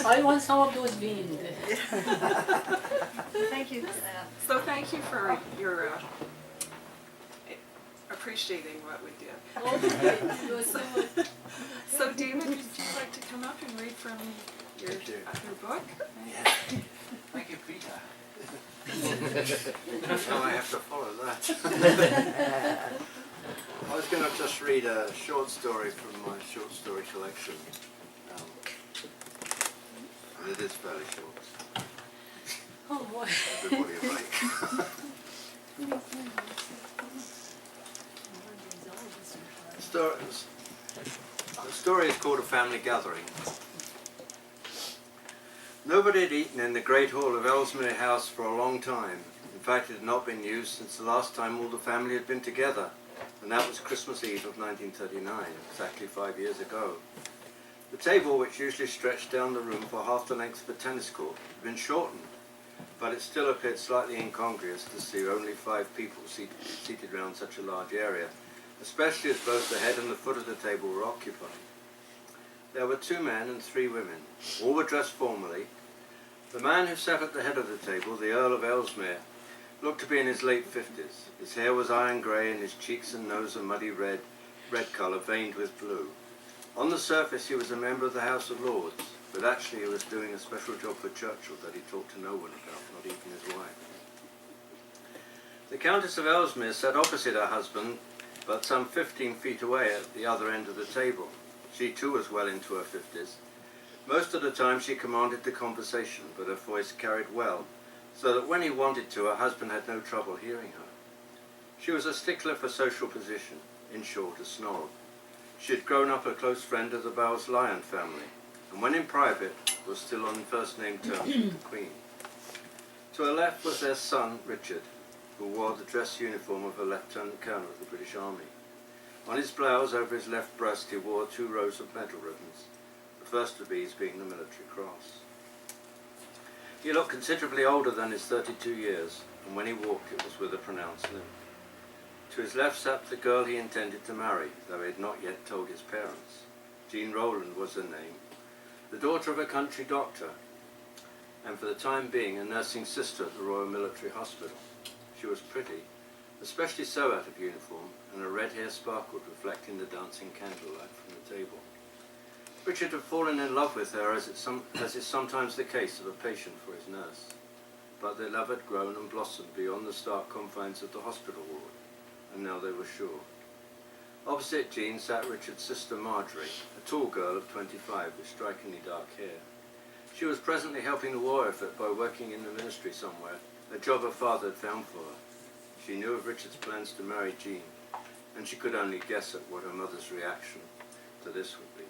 I want some of those beans. Thank you. So thank you for your appreciating what we did. Okay, it was so much. So David, would you like to come up and read from your book? Thank you, Peter. Now I have to follow that. I was going to just read a short story from my short story collection. And it is fairly short. Oh boy. Everybody awake. The story is called A Family Gathering. Nobody had eaten in the great hall of Ellesmere House for a long time. In fact, it had not been used since the last time all the family had been together, and that was Christmas Eve of 1939, exactly 5 years ago. The table, which usually stretched down the room for half the length of a tennis court, had been shortened, but it still appeared slightly incongruous to see only 5 people seated around such a large area, especially as both the head and the foot of the table were occupied. There were 2 men and 3 women. All were dressed formally. The man who sat at the head of the table, the Earl of Ellesmere, looked to be in his late 50s. His hair was iron grey and his cheeks and nose a muddy red colour veined with blue. On the surface he was a member of the House of Lords, but actually he was doing a special job for Churchill that he talked to no one about, not even his wife. The Countess of Ellesmere sat opposite her husband, but some 15 feet away at the other end of the table. She too was well into her 50s. Most of the time she commanded the conversation, but her voice carried well, so that when he wanted to, her husband had no trouble hearing her. She was a stickler for social position, in short, a snob. She had grown up a close friend of the Bowes-Lyon family, and when in private, was still on first-name terms with the Queen. To her left was their son, Richard, who wore the dress uniform of a lieutenant colonel of the British Army. On his blouse, over his left breast, he wore 2 rows of medal ribbons, the first of these being the military cross. He looked considerably older than his 32 years, and when he walked it was with a pronounced limp. To his left sat the girl he intended to marry, though he had not yet told his parents. Jean Rowland was her name, the daughter of a country doctor, and for the time being a nursing sister at the Royal Military Hospital. She was pretty, especially so out of uniform, and her red hair sparkled, reflecting the dancing candlelight from the table. Richard had fallen in love with her, as is sometimes the case of a patient for his nurse. But their love had grown and blossomed beyond the stark confines of the hospital ward, and now they were sure. Opposite Jean sat Richard's sister Marjorie, a tall girl of 25 with strikingly dark hair. She was presently helping the war effort by working in the ministry somewhere, a job her father had found for her. She knew of Richard's plans to marry Jean, and she could only guess at what her mother's reaction to this would be.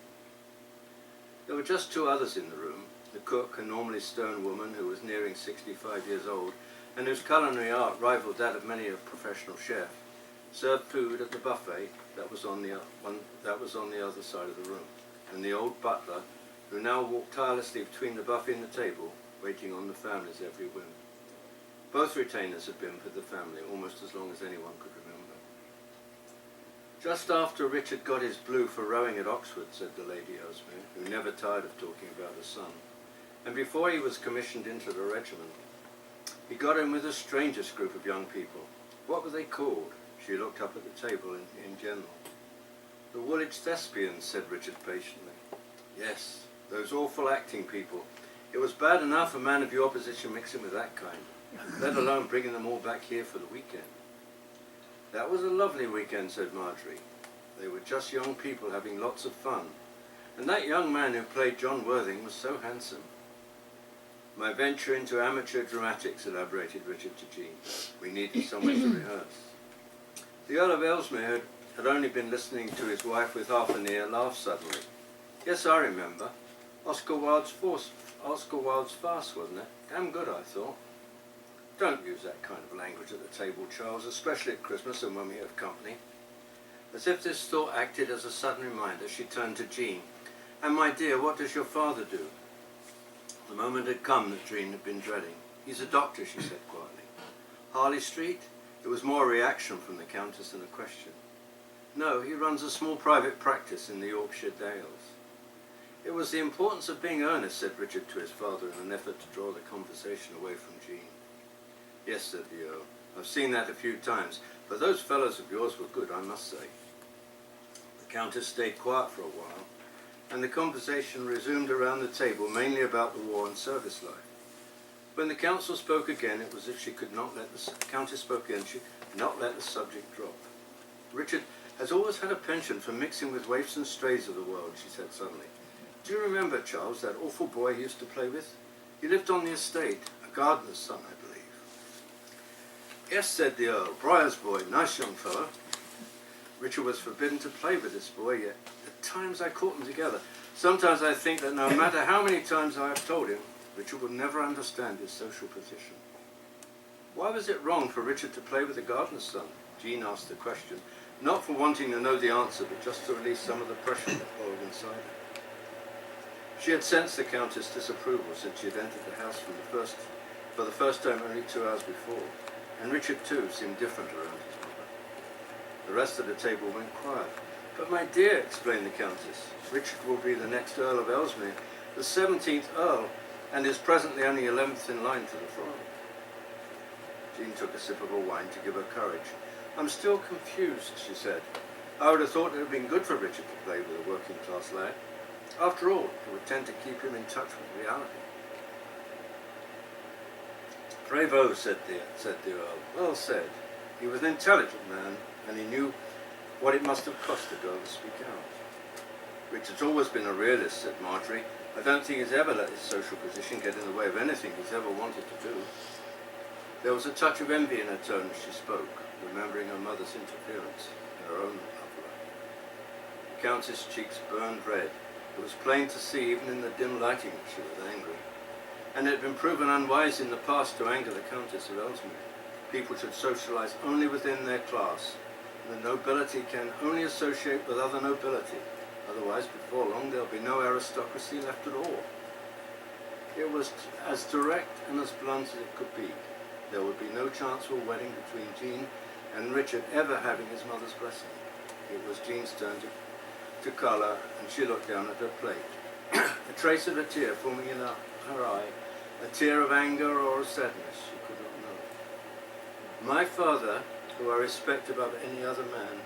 There were just 2 others in the room, the cook, a normally stern woman who was nearing 65 years old, and whose culinary art rivaled that of many a professional chef, served food at the buffet that was on the other side of the room, and the old butler, who now walked tirelessly between the buffet and the table, waiting on the family's every whim. Both retainers had been with the family almost as long as anyone could remember. Just after Richard got his blue for rowing at Oxford, said the Lady Ellesmere, who never tired of talking about her son, and before he was commissioned into the regiment, he got in with the strangest group of young people. What were they called? She looked up at the table in general. The Woolwich Thespians, said Richard patiently. Yes, those awful acting people. It was bad enough a man of your position mixing with that kind, let alone bringing them all back here for the weekend. That was a lovely weekend, said Marjorie. They were just young people having lots of fun, and that young man who played John Worthing was so handsome. My venture into amateur dramatics, elaborated Richard to Jean. We needed somewhere to rehearse. The Earl of Ellesmere had only been listening to his wife with half an ear laugh suddenly. Yes, I remember. Oscar Wilde's farce, wasn't it? Damn good, I thought. Don't use that kind of language at the table, Charles, especially at Christmas and when we have company. As if this thought acted as a sudden reminder, she turned to Jean. And my dear, what does your father do? The moment had come that Jean had been dreading. He's a doctor, she said quietly. Harley Street? It was more a reaction from the Countess than a question. No, he runs a small private practice in the Yorkshire Dales. It was the importance of being earnest, said Richard to his father in an effort to draw the conversation away from Jean. Yes, said the Earl. I've seen that a few times, but those fellows of yours were good, I must say. The Countess stayed quiet for a while, and the conversation resumed around the table, mainly about the war and service life. When the council spoke again, it was as if she could not let the Countess spoke again, she could not let the subject drop. Richard has always had a penchant for mixing with waifs and strays of the world, she said suddenly. Do you remember, Charles, that awful boy he used to play with? He lived on the estate, a gardener's son, I believe. Yes, said the Earl, Briar's boy, nice young fellow. Richard was forbidden to play with this boy, yet at times I caught them together. Sometimes I think that no matter how many times I have told him, Richard would never understand his social position. Why was it wrong for Richard to play with the gardener's son? Jean asked the question, not for wanting to know the answer, but just to release some of the pressure that boiled inside her. She had sensed the Countess' disapproval since she had entered the house for the first time only 2 hours before, and Richard too seemed different around his mother. The rest of the table went quiet. But my dear, explained the Countess, Richard will be the next Earl of Ellesmere, the 17th Earl, and is presently only 11th in line to the throne. Jean took a sip of her wine to give her courage. I'm still confused, she said. I would have thought it would have been good for Richard to play with a working-class lad. After all, it would tend to keep him in touch with reality. Bravo, said the Earl. Well said. He was an intelligent man, and he knew what it must have cost a girl to speak out. Richard's always been a realist, said Marjorie. I don't think he's ever let his social position get in the way of anything he's ever wanted to do. There was a touch of envy in her tone as she spoke, remembering her mother's interference in her own love life. The Countess' cheeks burned red. It was plain to see, even in the dim lighting, that she was angry. And it had been proven unwise in the past to anger the Countess of Ellesmere. People should socialize only within their class. The nobility can only associate with other nobility. Otherwise, before long, there'll be no aristocracy left at all. It was as direct and as blunt as it could be. There would be no chance of a wedding between Jean and Richard ever having his mother's blessing. It was Jean's turn to colour, and she looked down at her plate. A trace of a tear forming in her eye, a tear of anger or of sadness, she could not know. My father, who I respect above any other man,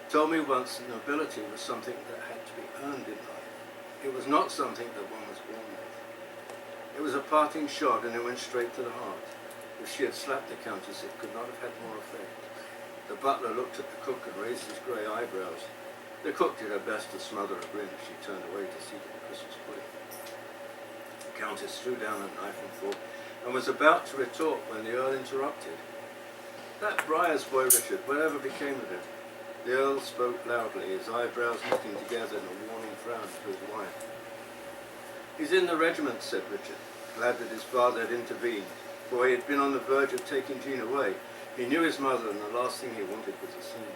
told me once that nobility was something that had to be earned in life. It was not something that one was born with. It was a parting shot, and it went straight to the heart. If she had slapped the Countess, it could not have had more effect. The butler looked at the cook and raised his grey eyebrows. The cook did her best to smother a grin as she turned away to see to the Christmas pudding. The Countess threw down her knife and fork and was about to retort when the Earl interrupted. That Briar's boy, Richard, whatever became of him? The Earl spoke loudly, his eyebrows knitting together in a warning frown to his wife. He's in the regiment, said Richard, glad that his father had intervened, for he had been on the verge of taking Jean away. He knew his mother, and the last thing he wanted was a scene.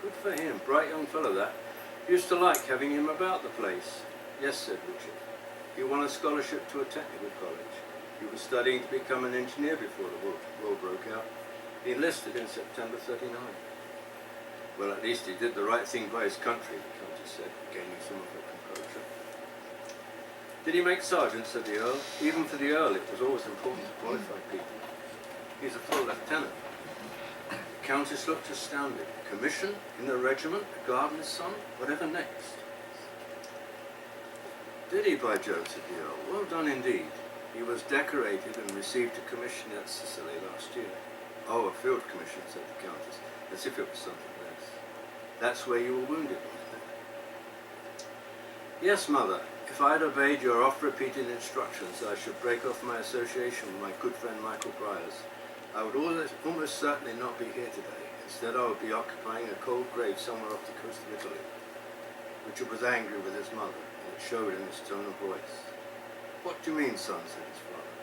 Good for him, bright young fellow that. Used to like having him about the place. Yes, said Richard. He won a scholarship to a technical college. He was studying to become an engineer before the war broke out. He enlisted in September '39. Well, at least he did the right thing by his country, the Countess said, gaining some of her composure. Did he make sergeant, said the Earl. Even for the Earl, it was always important to qualify people. He's a full lieutenant. The Countess looked astounded. Commission? In the regiment? A gardener's son? Whatever next? Did he, by Jove, said the Earl. Well done indeed. He was decorated and received a commission at Sicily last year. Oh, a field commission, said the Countess, as if it was something less. That's where you were wounded, wasn't it? Yes, Mother. If I had obeyed your oft-repeated instructions, I should break off my association with my good friend Michael Briars. I would almost certainly not be here today. Instead, I would be occupying a cold grave somewhere off the coast of Italy. Richard was angry with his mother, and it showed in his tone of voice. What do you mean, son, said his father.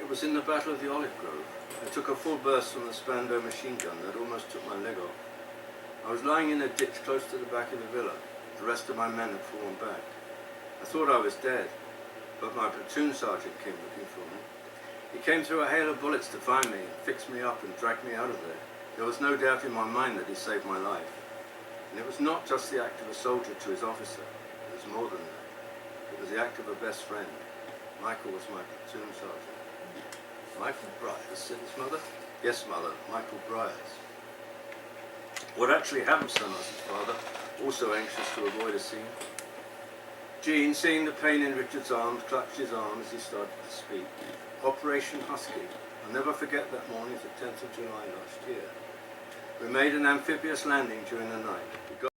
It was in the Battle of the Olive Grove. I took a full burst from the Spandau machine gun that almost took my leg off. I was lying in a ditch close to the back of the villa. The rest of my men had fallen back. I thought I was dead, but my platoon sergeant came looking for me. He came through a hail of bullets to find me and fixed me up and dragged me out of there. There was no doubt in my mind that he saved my life. And it was not just the act of a soldier to his officer. It was was more than that. It was the act of a best friend. Michael was my platoon sergeant. Michael Briers, said his mother. Yes, mother, Michael Briers. What actually happened, son, asked his father, also anxious to avoid a scene. Jean, seeing the pain in Richard's arms, clutched his arm as he started to speak. Operation Husky. I'll never forget that morning, the 10th of July last year. We made an amphibious landing during the night. We got